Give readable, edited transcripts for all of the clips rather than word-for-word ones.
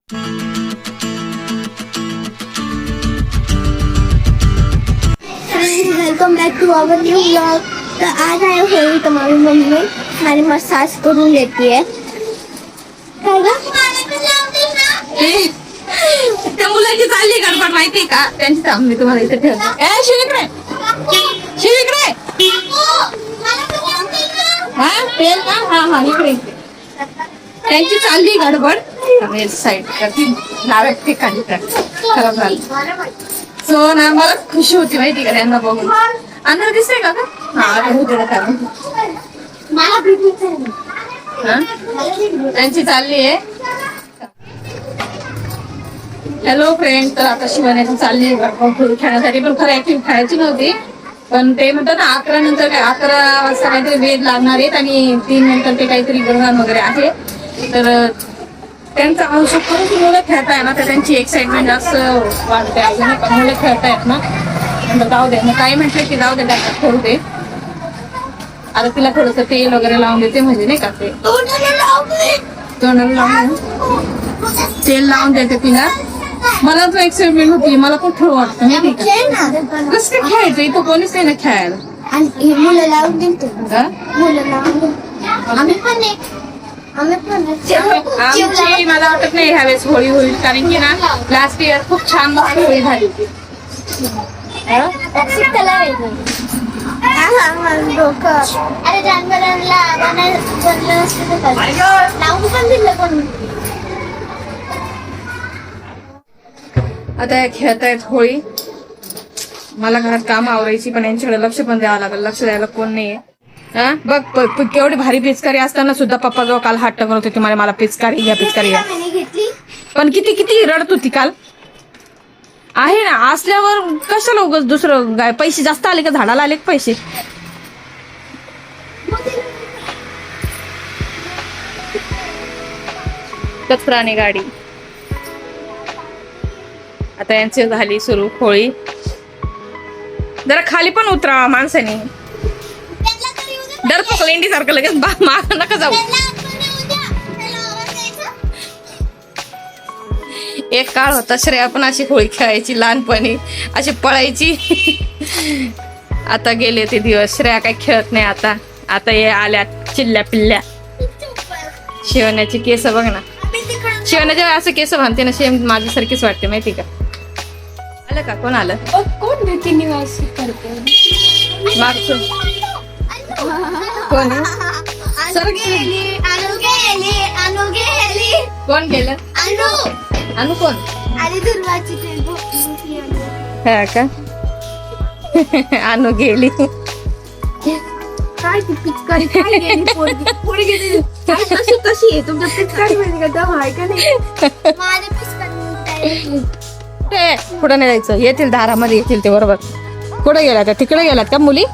Welcome back to our new blog. तो आज आए हुए तुम्हारी मम्मी हमारी मसाज करून लेती है। त्या मुलाची चालली गडबड माहिती का? त्यांची थांब मी तुम्हाला इथे ठेवते. शिविकडे हा पेन ना हा इकडे त्यांची चालली गडबड साईड डाव्यात ठिकाणी खराब झालं. सो ना मला खुशी होती माहिती का त्यांना बघून. अंदर दिसतंय का? त्यांची चालली आहे. हॅलो फ्रेंड, तर आता शिवण्याची चालली आहे खेळण्यासाठी, पण खरं ऍक्टिव्ह खेळायची नव्हती. पण ते म्हणतात ना 11 नंतर काय 11 वाजता काहीतरी वेद लागणार आहेत आणि 3 नंतर ते काहीतरी ग्रहण वगैरे आहे. तर त्यांचा अंश करून मुलं खेळताय ना, तर त्यांची एक्साइटमेंट जास्त वाढते. अजून पण मुलं खेळतायत ना, नंतर जाऊ दे. मग काही म्हटलं की जाऊ दे त्यांना खेळू दे. आता तिला थोडस तेल वगैरे लावून देते, म्हणजे नाही का ते तोंडाला लावून तेल लावून देते तिला. मला तर एक्साइटमेंट होती, मला पण खेळ वाटतं माहिती का. कसं काय खेळायचं, इथं कोणीच नाही ना खेळायला. मुलं लावून देतो, मुलं लावून आमची मला वाटत नाही ह्यावेळेस होळी होईल, कारण की ना लास्ट इयर खूप छान होळी झाली होती. अरे जानवरांना लावून पण दिलं पण. आता या खेळतायत होळी. मला घरात काम आवरायची, पण यांच्याकडे लक्ष पण द्यावं लागेल. लक्ष द्यायला कोण नाहीये. हा बघ केवढी भारी पिचकारी असताना सुद्धा पप्पा जवळ काल हट्ट करत होती, मला पिचकारी घ्या पिचकारी घ्या. पण किती रडत होती काल. आहे ना, असल्यावर कशाला उगाच दुसरं पैसे जास्त आले का झाडाला आले पैसे. कचराने गाडी. आता यांची झाली सुरू होळी. जरा खाली पण उतरा माणसाने. डर पकलेंडी सारखं लगेच माग नका जाऊ. एक काळ होता श्रेया पण अशी होळी खेळायची लहानपणी, अशी पळायची. आता गेले ते दिवस. श्रेया काही खेळत नाही आता हे आल्या चिल्ल्या पिल्ल्या. शिवण्याची केस बघ ना. शिवण्या जेव्हा असं केस बांधते ना, सेम माझ्यासारखीच वाटते माहिती का. आलं का? कोण आलं? कोण भीती निवास करते मागचं कोण आहे? कोण गेलं? अनु कोण? हा का? अनु गेली. काय ती पिचकारी कशी आहे तुमच्या पिचकारी मध्ये का दम आहे का नाही? कुठं नाही जायचं. येतील दारामध्ये येतील ते बरोबर. कुठं गेला त्या? तिकडे गेलात का मुली?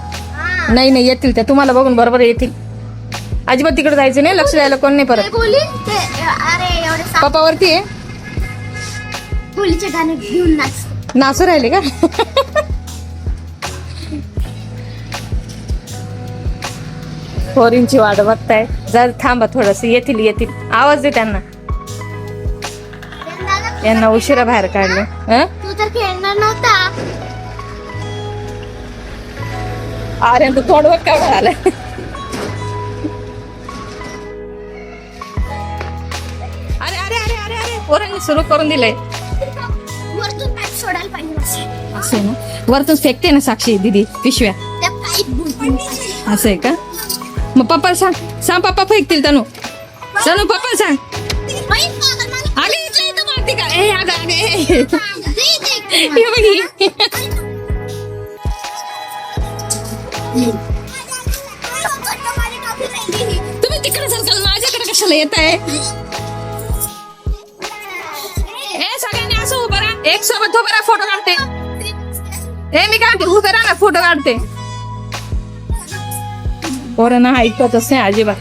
नाही येतील त्या तुम्हाला बघून बरोबर येतील. अजिबात तिकडे जायचं नाही, लक्ष द्यायला कोण नाही परत. पप्पा वरती आहे. होळीचे गाणे घेऊन नाचू राहिले का? पोरींची वाट बघताय. जर थांबा थोडस, येतील. आवाज दे त्यांना. यांना उशिरा बाहेर काढले. तू तर खेळणार नव्हता. अरे तू थोडं काय झालं. अरे पोरांनी सुरू करून दिलंय. वरतून पाईप सोडायला पाहिजे असं ना, वरतून फेकते ना साक्षी दीदी पिशव्या. त्या पाईप असं आहे का? मग पप्पा सांग पप्पा फेकतील. तनू पप्पा सांग. अगे इथलं इथं मारते का? तुम्ही तिकडे सरकार माझ्याकडे कशाला येत आहे? सगळ्यांनी असं उभं राहा, एक सोबत उभं राहा, फोटो काढते. मी काय उभे राहा ना, फोटो काढते. पोरांना ऐकतच नाही अजिबात.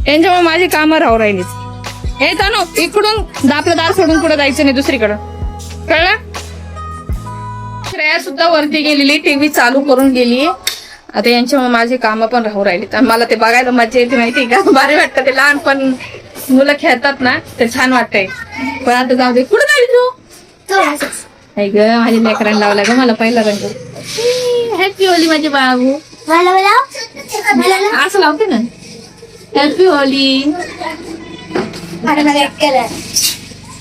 यांच्यामुळे माझी कामं राहू राहिलीच. हे तनु इकडून आपलं दार सोडून कुठं जायचं नाही दुसरीकडं, कळलं? श्रेया सुद्धा वरती गेलेली, टीव्ही चालू करून गेली. आता यांच्यामुळे माझी कामं पण राहू राहिली. मला ते बघायला मजा येते माहिती का. भारी वाटतं ते लहानपण मुलं खेळतात ना ते छान वाटतंय. पण आता जाऊ दे. कुठं जाईल तू? नाही ग माझ्या लेकरांना लावला ग मला पहिला रंग. हॅपी होली माझे बाबू. असं लावते ना. Happy Holy.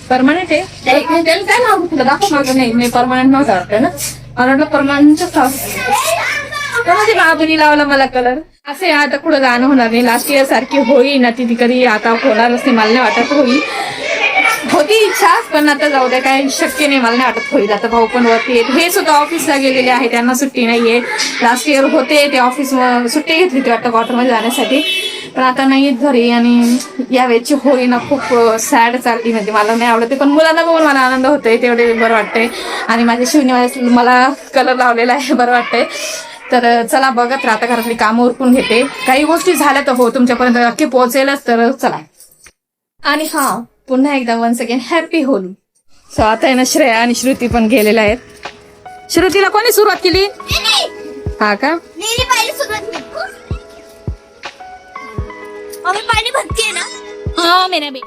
परमानंट आहे. त्याला काय लावू तुला दाखव मागं. नाही मी परमानंट नव्हता वाटतं ना. मला वाटलं परमानंटच माझ्या बाबूनी लावला मला कलर. असे आता कुठं जाणं होणार नाही. लास्ट इयर सारखी होई ना ती कधी आता होणारच नाही. मला नाही वाटत होईल. होती इच्छा पण आता जाऊ द्या काय शक्य नाही. मला नाही वाटत होईल. आता भाऊ पण वरती आहेत. हे सुद्धा ऑफिसला गेलेले आहे. त्यांना सुट्टी नाहीये. लास्ट इयर होते ते ऑफिस सुट्टी घेतली होती वाटतं क्वार्टरमध्ये जाण्यासाठी. पण आता नाही घरी. आणि या वेळची होळी ना खूप सॅड चालली. म्हणजे मला नाही आवडते पण मुलांना बघून मला आनंद होतोय. तेवढे बरं वाटतंय. आणि माझ्या शिवणी मला कलर लावलेला आहे. बरं वाटतंय. तर चला बघत राहता. घरातली कामं उरकून घेते. काही गोष्टी झाल्या तर हो तुमच्यापर्यंत नक्की पोहोचेलच. तर चला. आणि हा पुन्हा एकदा once again happy Holi. So आता आहे ना श्रेया आणि श्रुती पण गेलेल्या आहेत. श्रुतीला कोणी सुरुवात केली? हा का? पाणी भरते ना. हा मेरा बे.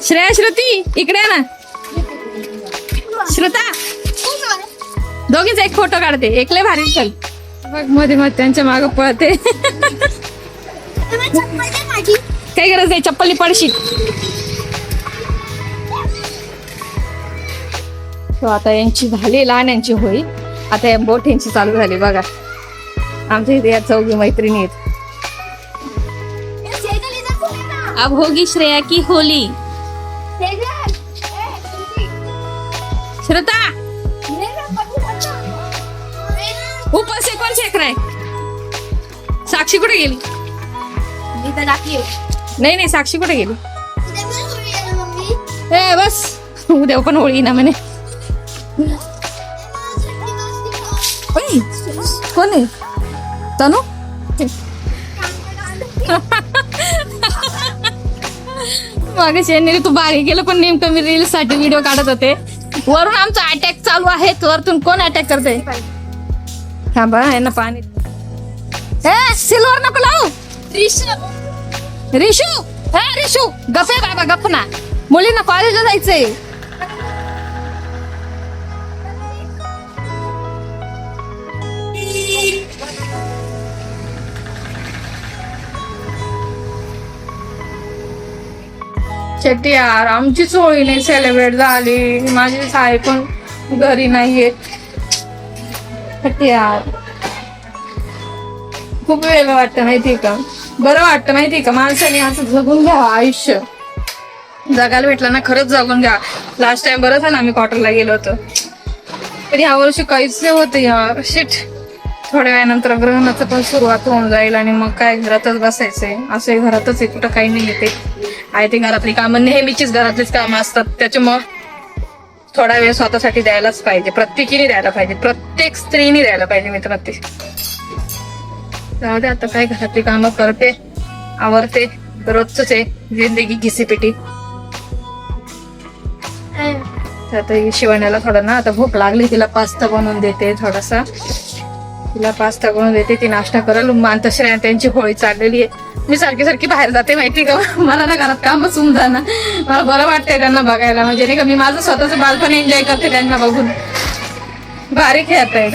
श्रेया श्रुती इकडे आहे ना. श्रुता दोघीच एक फोटो काढते. एकले भारी चल बघ मध्ये मध्ये त्यांच्या मागं पळते. काही गरज नाही चप्पली पडशील. तो आता यांची झाली लहान यांची होळी. आता या बोट यांची चालू झाली बघा. आमच्या इथे या चौघी मैत्रिणी आहेत. अब होगी श्रेया की होली. श्रुता ऊपर से कौन फेंक रहा है? साक्षी कुठे गेली? नाही नाही साक्षी कुठे गेली? ए बस उद्या पण होळी ना म्हणे. कोण आहे? तनु मागे शेणेरी तू बारीक गेलं पण नेमकं मी रील्स साठी व्हिडिओ काढत होते. वरून आमचा अटॅक चालू आहे. वरतून कोण अटॅक करते? थांबा यांना पाणी. ए सिल्वर नको लावू. रिशू हे रिशू गप आहे बाबा गप ना. मुलींना कॉलेजला जायचंय. शेट्टी यार आमचीच होळी नाही सेलिब्रेट झाली. माझी साई पण घरी नाहीये. शेट्टी यार खूप वेगळं वाटतं माहितीये का. बरं वाटतं माहितीये का. माणसाने असं जगून घ्यावं आयुष्य. जगायला भेटलं ना खरंच जगून घ्या. लास्ट टाइम बरं झालं आम्ही क्वार्टरला गेलो होतो. पण या वर्षी काहीच नाही होतं यार. शिट. थोड्या वेळानंतर ग्रहणाचं पण सुरुवात होऊन जाईल आणि मग काय घरातच बसायचंय. असं घरातच आहे कुठं काही नाही येते. आहे ते घरातली कामं नेहमीचीच घरातलीच कामं असतात. त्याच्यामुळं थोडा वेळ स्वतःसाठी द्यायलाच पाहिजे. प्रत्येकीने द्यायला पाहिजे. प्रत्येक स्त्रीने द्यायला पाहिजे मित्र. ते जाऊ दे आता काय घरातली कामं करते आवरते. रोजच आहे जिंदगी घिसीपिटी. आता शिवण्याला थोडं ना आता भूक लागली. तिला पास्ता बनवून देते. थोडासा तिला पास्ता बनवून देते. ती नाश्ता करेल. मानता श्रेया त्यांची होळी चाललेली आहे. मी सारखी सारखी बाहेर जाते माहिती का. मला ना घरात कामच होऊन जाणार. मला बरं वाटतंय त्यांना बघायला. म्हणजे नाही का मी माझं स्वतःच बालपण एन्जॉय करते त्यांना बघून. भारी खेळताय.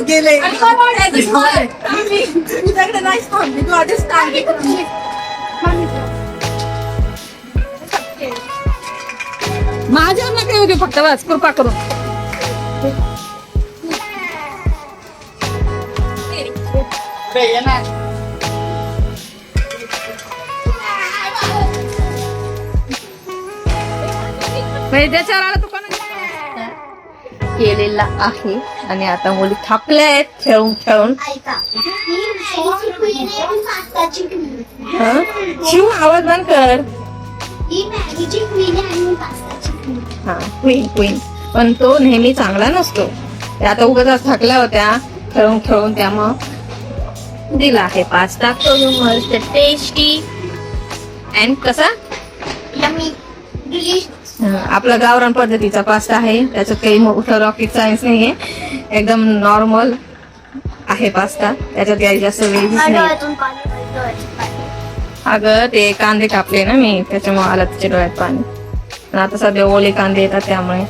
गेले माझ्यावर नका येऊ दे फक्त बस कृपा करून. त्याच्यावर आला तू कोण केलेला आहे. आणि आता मुली थापल्या आहेत खेळून खेळून. शिव आवाज बंद कर. ही मॅगीची क्वीन आहे आणि पास्ताची क्वीन. हा क्वीन क्वीन, पण तो नेहमी चांगला नसतो. ते आता उगाच थकल्या होत्या खेळून खेळून, त्यामुळं दिला आहे पास्ता करून मस्त टेस्टी अँड कसा यम्मी डिलिशियस. आपला गावरान पद्धतीचा पास्ता आहे, त्याच्यात काही मोठं रॉकेट सायन्स नाहीये, एकदम नॉर्मल आहे पास्ता, त्याच्यात काही जास्त वेगळीच नाही. डोळ्यातून पाणी, डोळ्यातून पाणी. अगं ते कांदे कापले ना मी, त्याच्यामुळे आला तिच्या डोळ्यात पाणी. आणि आता सध्या ओले कांदे येतात, त्यामुळे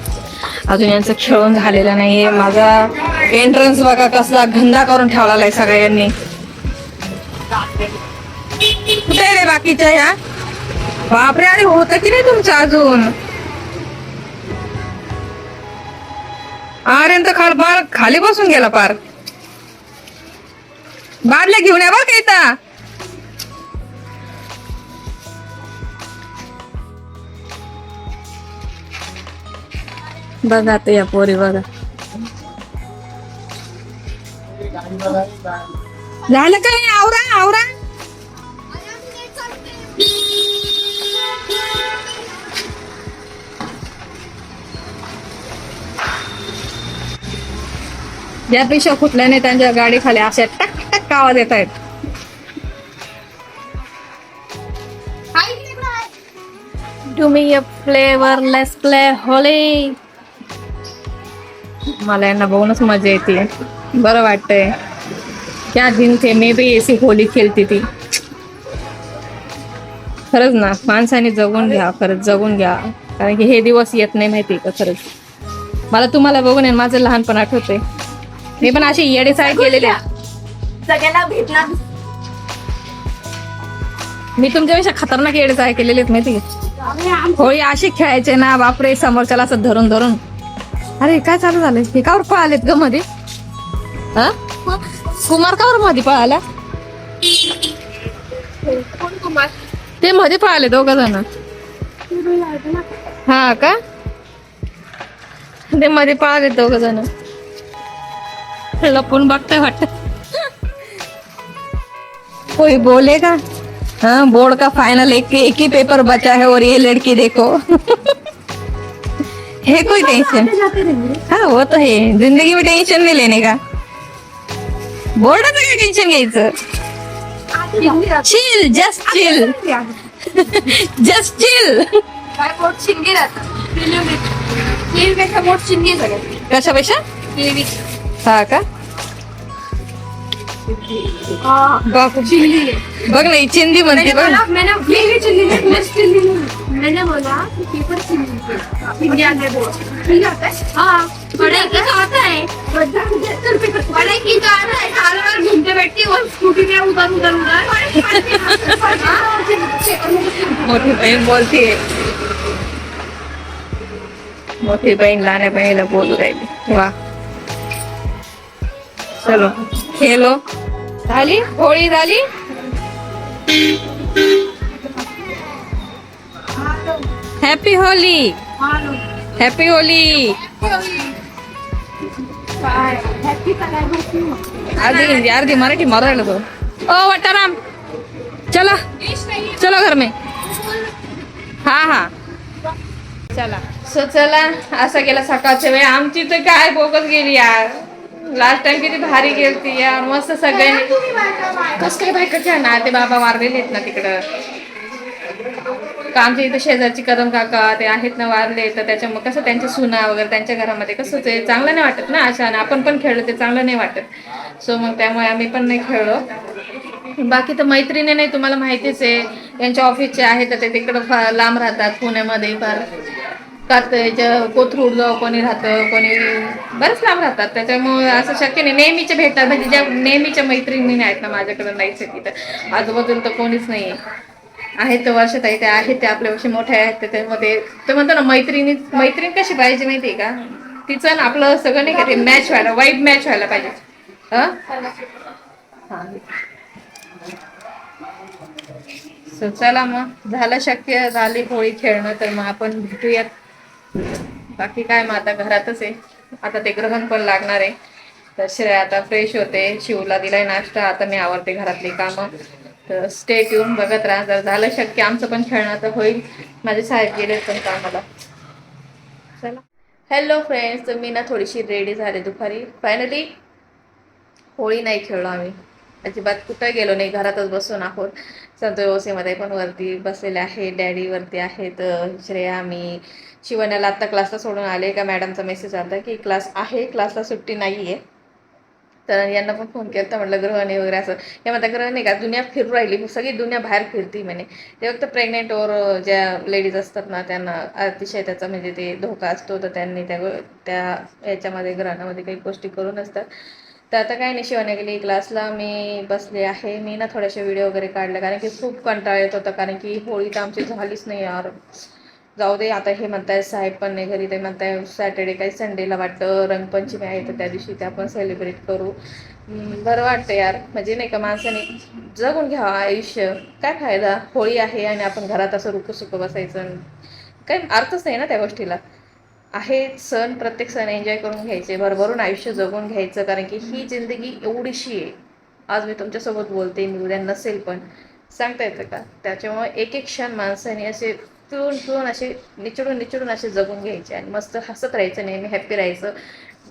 अजून यांचं खेळून झालेलं नाहीये. माझा एंट्रन्स बघा कसला घंदा करून ठेवलेला आहे सगळ्यांनी. कुठे रे बाकीच्या ह्या? बापरे, अरे होतं की नाही तुमचं अजून? अरे तर खाली बसून गेला पार. बादल्या घेऊन या बघ इथं. बघा ते या पोरी बघा. झालं का नाही? आवरा आवरा. ज्यापेक्षा कुठल्याने त्यांच्या गाडी खाली अशा टक टक आवाज येत आहेत. To me a flavourless play Holi. मला यांना बघूनच मजा येते, बरं वाटतंय. क्या दिन थे, मी बी ऐसी होली खेळती ती. खरंच ना, माणसाने जगून घ्या, खरंच जगून घ्या, कारण की हे दिवस येत नाही माहिती का. खरंच मला तुम्हाला बघून आहे माझं लहानपण आठवतंय. मी पण अशी येडेसाळे केलेले, सगळ्यांना भेटणार. मी तुमच्यापेक्षा खतरनाक येडेसाळे केलेले आहेत माहिती का. होळी अशी खेळायचे ना, बापरे, समोरच्याला असं धरून धरून. अरे काय चालू झालंय, हे कावर पळालेत ग मध्ये? हा कुमार कावर मध्ये पळाला? कोण कुमार? ते मध्ये पळाले दोघ जण. हा का, ते मध्ये पळाले दोघ जण. लपून बघतोय वाटत. कोई बोलेगा? हाँ, बोर्ड का फाइनल एक ही पेपर बचा है और ये लड़की देखो. है कोई टेंशन? हाँ वो तो है, जिंदगी में टेंशन नहीं लेने का. बोर्डाचं काय टेन्शन घ्यायचं? Chill, just chill, just chill. काय पोट शिंगे राहतात. पेक्षा पोट शिंगे सगळ्यात. कशापेक्षा? हा का, बघ नाही चिंदी म्हणते बघ. मैंने बोला कि पेपर चिंदी आगे बोल ठीक है. हाँ पढ़ाई की तो आता है, पढ़ाई की तो आता है. साल भर घूमते बैठती है स्कूटी में उधर उधर उधर. मोठी बहीण बोलतीये, मोठी बहीण लहान्या बहिणीला बोलू राहिली. वा, चलो खेलो. झाली होळी झाली. Happy Holy, happy Holy. अर्धी अर्धी मराठी मारायला तो. ओ वटाराम, चला चलो घर में. हा हा चला. सो चला, असा गेला सकाळच्या वेळ आमची. तर काय बोगस गेली यार. लास्ट टाइम किती भारी गेलती यार, मस्त सगळ्यांनी. कस काय बायकाच्या ना, ते बाबा वारलेले आहेत ना तिकडं. आमच्या इथं शेजारची कदम काका ते आहेत ना वारले, तर त्याच्यामुळे कसं त्यांच्या सुना वगैरे त्यांच्या घरामध्ये कसं ते चांगलं नाही वाटत ना. अशा आपण पण खेळलो ते चांगलं नाही वाटत. सो मग त्यामुळे आम्ही पण नाही खेळलो. बाकी तर मैत्रिणी नाही, तुम्हाला माहितीच आहे. त्यांच्या ऑफिसचे आहेत तर ते तिकडं फार लांब राहतात पुण्यामध्ये. फार कोथरूड जाऊ कोणी राहतं, कोणी बरंच लांब राहतात. त्याच्यामुळे असं शक्य नाही नेहमीच्या भेटतात. म्हणजे ज्या नेहमीच्या मैत्रिणी आहेत ना माझ्याकडे नाहीच आहे तिथं. आजूबाजूला तर कोणीच नाही आहेत. तर वर्षात आहे ते आहेत, ते आपल्यापेक्षा मोठे आहेत. त्याच्यामध्ये ते म्हणतो ना मैत्रीण कशी पाहिजे माहितीये का, तिचं ना आपलं सगळं नाही का ते मॅच व्हायला, वाईब मॅच व्हायला पाहिजे. चला मग, झालं शक्य झाली होळी खेळणं, तर मग आपण भेटूयात. बाकी काय मग आता घरातच आहे. आता ते ग्रहण पण लागणार आहे, तर श्रेया आता फ्रेश होते. शिवला दिलाय नाश्ता, आता मी आवरते घरातली कामं. तर स्टेट येऊन बघत राहा. जर झालं शक्य आमचं पण खेळणं तर होईल. माझे साहेब गेले पण कामाला. चला. हॅलो फ्रेंड्स, तर मी ना थोडीशी रेडी झाले दुपारी. फायनली होळी नाही खेळलो आम्ही, अजिबात कुठं गेलो नाही, घरातच बसून आहोत. संतोषीमध्ये पण वरती बसलेले आहे, डॅडी वरती आहेत, श्रेया, मी, शिवण्याला आत्ता क्लासला सोडून आले का मॅडमचा मेसेज आला की क्लास आहे, क्लासला सुट्टी नाही आहे. तर यांना पण फोन केला तर म्हटलं ग्रहण वगैरे असं. हे म्हणता ग्रहण नाही का, दुनिया फिरू राहिली, सगळी दुनिया बाहेर फिरती म्हणे. ते फक्त प्रेग्नेंट और ज्या लेडीज असतात ना त्यांना अतिशय त्याचा म्हणजे ते धोका असतो, तर त्यांनी त्या याच्यामध्ये ग्रहणामध्ये काही गोष्टी करू नसतात. तर आता काय नाही, शिवाने गेली क्लासला, मी बसले आहे. मी ना थोडेसे व्हिडिओ वगैरे काढले कारण की खूप कंटाळा येत होता, कारण की होळी तर आमची झालीच नाही यार. जाऊ दे आता. हे म्हणताय साहेब पण नाही घरी, ते म्हणताय सॅटर्डे काही संडेला वाटतं रंगपंचमी आहे तर त्या दिवशी ते आपण सेलिब्रेट करू. बरं वाटतं यार, म्हणजे नाही का माणसाने जगून घ्यावं आयुष्य. काय फायदा, होळी आहे आणि आपण घरात असं रुकू सुकू बसायचं, काही अर्थच नाही ना त्या गोष्टीला. आहे सण, प्रत्येक सण एन्जॉय करून घ्यायचे, भरभरून आयुष्य जगून घ्यायचं, कारण की ही जिंदगी एवढीशी आहे. आज मी तुमच्यासोबत बोलते, मी उद्या नसेल पण सांगता येतं का. त्याच्यामुळे एक एक क्षण माणसाने असे पिळून पिळून असे निचडून असे जगून घ्यायचे आणि मस्त हसत राहायचं, नेहमी हॅप्पी राहायचं.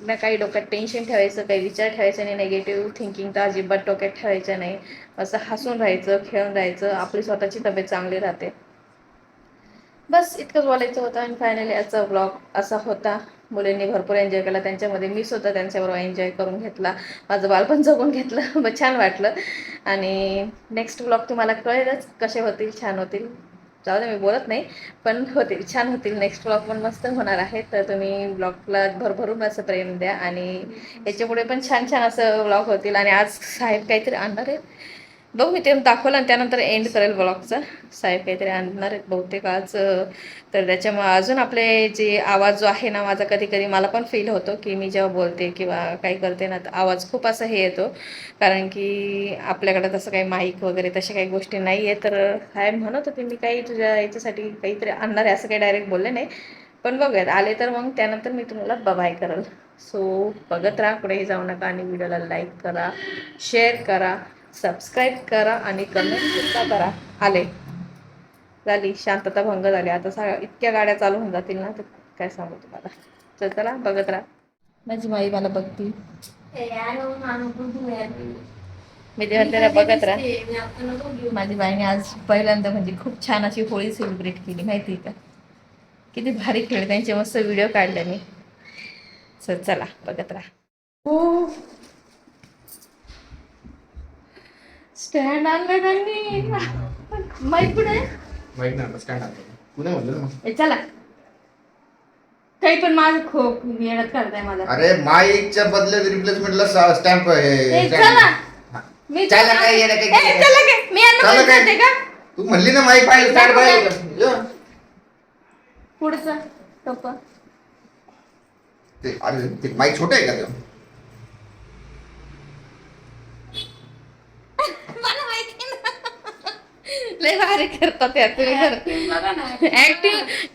ना काही डोक्यात टेन्शन ठेवायचं, काही विचार ठेवायचे नाही, निगेटिव्ह थिंकिंग तर अजिबात डोक्यात ठेवायचं नाही. असं हसून राहायचं, खेळून राहायचं, आपली स्वतःची तब्येत चांगली राहते. बस इतकंच बोलायचं होतं. आणि फायनली आजचा ब्लॉग असा होता. मुलींनी भरपूर एन्जॉय केला, त्यांच्यामध्ये मी सुद्धा त्यांच्याबरोबर एन्जॉय करून घेतला, माझं बालपण जगून घेतलं. मग छान वाटलं. आणि नेक्स्ट ब्लॉग तुम्हाला कळेलच कसे होतील, छान होतील. जाऊ दे, मी बोलत नाही, पण होतील, छान होतील. नेक्स्ट ब्लॉग पण मस्त होणार आहे. तर तुम्ही ब्लॉगला भरभरून असं प्रेम द्या आणि याच्यापुढे पण छान छान असं ब्लॉग होतील. आणि आज साहेब काहीतरी आणणार आहेत, बघू मी ते दाखवलं आणि त्यानंतर एंड करेल ब्लॉगचा. साहेब काहीतरी आणणार आहेत बहुतेक आज. तर त्याच्यामुळे अजून आपले जे आवाज जो आहे ना माझा, कधी कधी मला पण फील होतो की मी जेव्हा बोलते किंवा काही करते ना तर आवाज खूप असं हे येतो, कारण की आपल्याकडं तसं काही माईक वगैरे तशा काही गोष्टी नाही आहे. तर साहेब म्हणत होते मी काही तुझ्या याच्यासाठी काहीतरी आणणार आहे, असं काही डायरेक्ट बोलले नाही, पण बघूयात आले तर मग त्यानंतर मी तुम्हाला बाय करेल. सो बघत राहा, कुठेही जाऊ नका आणि व्हिडिओला लाईक करा, शेअर करा, सबस्क्राईब करा आणि कमेंट सुद्धा करा. आले, झाली शांतता भंग झाली. आता इतक्या गाड्या चालू होऊन जातील ना, तर काय सांगू तुम्हाला. तर चला बघत राहा. माझी माई मला बघती, मी तेव्हा बघत राहा. माझी बाईने आज पहिल्यांदा म्हणजे खूप छान अशी होळी सेलिब्रेट केली, माहिती का. किती भारी खेळ, त्यांचे मस्त व्हिडिओ काढले मी. चला बघत राहा. हो, स्टँड आणलं त्यांनी. माईक कुठे, माहित नाही स्टँड आणतो पुणे म्हणलं ना मग. चला. काही पण माझं खूप मेहनत करताय मला. अरे माईकच्या बदल्यात रिप्लेसमेंटला स्टॅम्प चला. मी चला काय येणं चला काय काय, मी यांना चला पैसे काय? देते का. तू म्हणली ना माईक पाहिजे स्टँड पाहिजे. पुढचं टोपं. ते अरे ते माईक छोटं आहे का ते. मला माहिती ना, लय भारी करतात यार तुम्ही.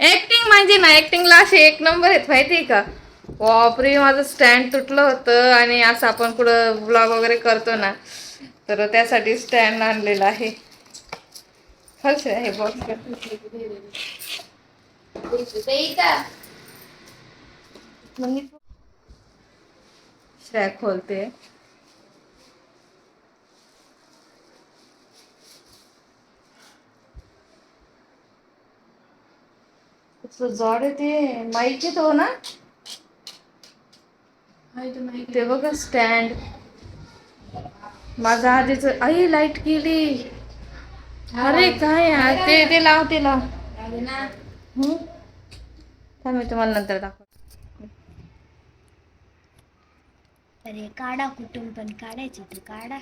ऍक्टिंग म्हणजे ना, ऍक्टिंगला असे एक नंबर आहेत माहिती का. बापरे, माझं स्टँड तुटलं होतं आणि असं आपण कुठं ब्लॉग वगैरे करतो ना, तर त्यासाठी स्टँड आणलेला आहे. खर्च आहे बॉक्स. श्रेया खोलते. जड आहे ते, माईक आहे तो ना, ते बघा स्टँड. माझा आधीच आई लाईट गेली. अरे काय यार, ते लाव, ते लाव. मी तुम्हाला नंतर दाखव. अरे काढा, कुठून पण काढायचं तर काढा,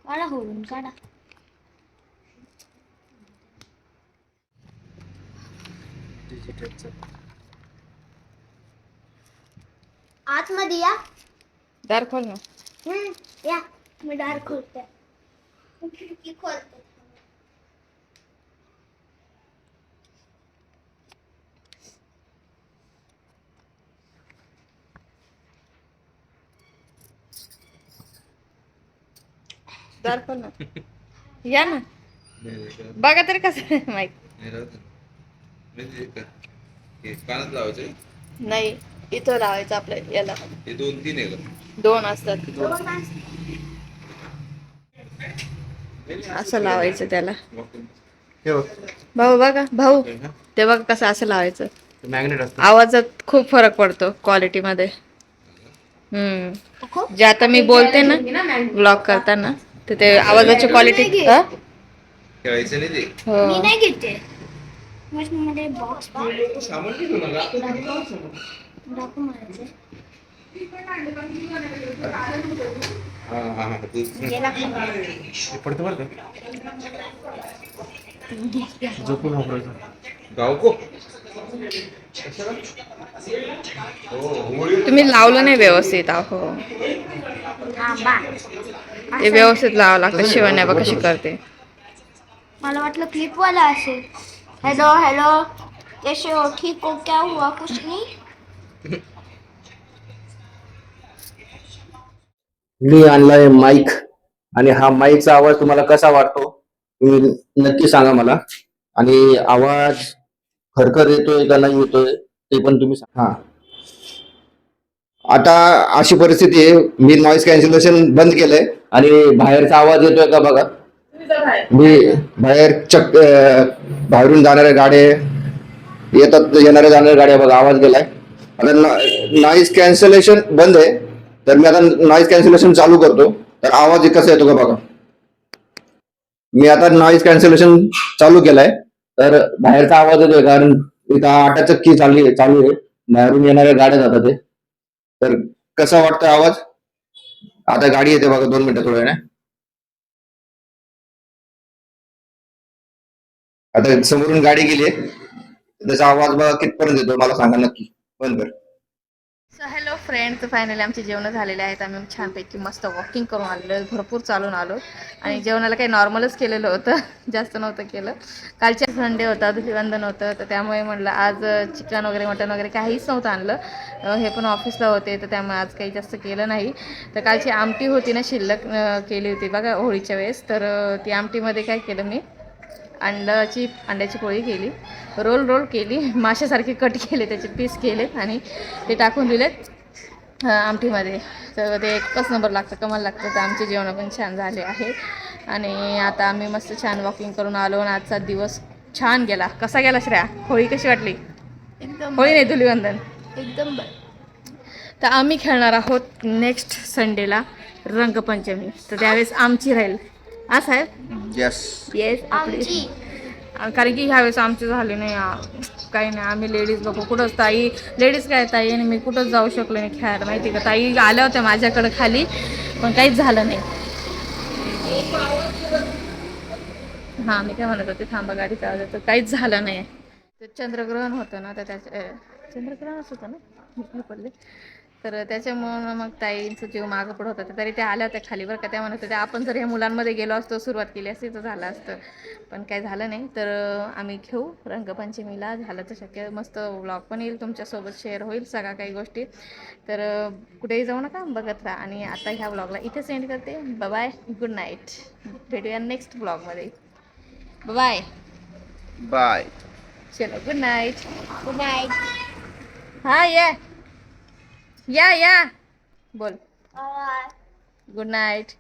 काढा होऊन काढा. आतमध्ये या. दार खोल ना. या, मी दार खोलते, खिडकी खोलते. दाखव ना. या ना बघा तरी कसं माईक. कानात लावायचे नाही इथं लावायचं आपल्या याला. हे 2-3 आहे का? 2 असतात. असं लावायचं त्याला. हे बघ भाऊ बघा भाऊ ते बघा कसं असं लावायचं. मॅग्नेट असतं. आवाजात खूप फरक पडतो क्वालिटी मध्ये. जे आता मी बोलते ना ब्लॉग करताना तर ते आवाजाची क्वालिटी. खेळायचं नाही ते. मी नाही घेते. मध्ये बॉक्स सामान नाही घेऊन आला. दाखव मला. हा ते पडतं बरं का. झोपून वापरायचं. गावको तुम्ही लावलं नाही व्यवस्थित. अहो ते व्यवस्थित लावावं लागतं. शिवण्या बघ कशी करते. मला वाटलं क्लिप वाला असेल. हेलो हेलो कैसे हो, ठीक हो, क्या हुआ, कुछ नहीं. मी आणलाय माईक आणि हा माईकचा आवाज तुम्हाला कसा वाटतो तुम्ही नक्की सांगा मला. आणि आवाज खरखर येतोय का नाही येतोय ते पण तुम्ही सांगा. हा आता अशी परिस्थिती आहे, मी नॉईज कॅन्सलेशन बंद केलंय आणि बाहेरचा आवाज येतोय का बघा. मी बाहेर बाहेरून जाणाऱ्या गाड्या येतात, येणाऱ्या जाणाऱ्या गाड्या बघा आवाज गेलाय. आता नॉईज कॅन्सलेशन बंद आहे तर मी आता नॉईज कॅन्सलेशन चालू करतो तर आवाज कसा येतो का बघा. मी आता नॉईज कॅन्सलेशन चालू केलाय तर बाहेरचा आवाज येतोय कारण इथं 8 चक्की चालू आहे. बाहेरून येणाऱ्या गाड्या जातात ते. तर कसा वाटतोय आवाज. आता गाडी येते बघा 2 मिनिटं थोड्या वेळाने. आता समोरून गाडी गेली त्याचा आवाज बघा कितपर्यंत येतो मला सांगा नक्की. बंद कर. सो हॅलो फ्रेंड, तर फायनली आमचे जेवण झालेले आहेत. आम्ही छानपैकी मस्त वॉकिंग करून आलेलो, भरपूर चालून आलो आणि जेवणाला काही नॉर्मलच केलेलं होतं, जास्त नव्हतं केलं. कालच्या संडे होता, धुलीवंदन होतं, तर त्यामुळे म्हटलं आज चिकन वगैरे मटन वगैरे काहीच नव्हतं आणलं. हे पण ऑफिसला होते तर त्यामुळे आज काही जास्त केलं नाही. तर कालची आमटी होती ना शिल्लक केली होती बघा होळीच्या वेळेस, तर ती आमटीमध्ये काय केलं मी अंड्याची पोळी केली, रोल केली, माशासारखे कट केले, त्याचे पीस केलेत आणि ते टाकून दिलेत आमटीमध्ये. तर ते एकच नंबर लागतं, कमाल लागतं. तर आमचे जेवण पण छान झाले आहे आणि आता आम्ही मस्त छान वॉकिंग करून आलो आणि आजचा दिवस छान गेला. कसा गेला श्रेया? होळी कशी वाटली? एकदम होळी नाही, धुलीवंदन. एकदम तर आम्ही खेळणार आहोत नेक्स्ट संडेला रंगपंचमी, तर त्यावेळेस आमची राहील. हा साहेब? येस आमची. कारण की ह्यावेळेस आमचे झाले नाही काही नाही. आम्ही लेडीज लोक कुठंच, ताई लेडीज काय ताई आणि मी कुठंच जाऊ शकलो नाही खेळायला. माहिती का, ताई आल्या होत्या माझ्याकडे खाली पण काहीच झालं नाही. हां मी काय म्हणत होते, थांबा गाडीचा आवाज येतो. काहीच झालं नाही. ते चंद्रग्रहण होतं ना, तर चंद्रग्रहणच होतं ना पडले, तर त्याच्यामुळं मग ताईंचं जीव मागं पुढं होतं. तरी त्या आल्या होत्या खाली बरं का. त्या म्हणत होत्या आपण जर ह्या मुलांमध्ये गेलो असतो, सुरुवात केली असती तर झालं असतं, पण काय झालं नाही. तर आम्ही घेऊ रंगपंचमीला. झालं तर शक्य मस्त व्लॉग पण येईल, तुमच्यासोबत शेअर होईल सगळ्या काही गोष्टी. तर कुठेही जाऊ नका, बघत राहा. आणि आता ह्या व्लॉगला इथे सेंड करते. Bye, good night. भेटूया नेक्स्ट व्लॉगमध्ये. Bye bye. चलो, गुड नाईट. Good night. हाँ या बोल गुड नाइट.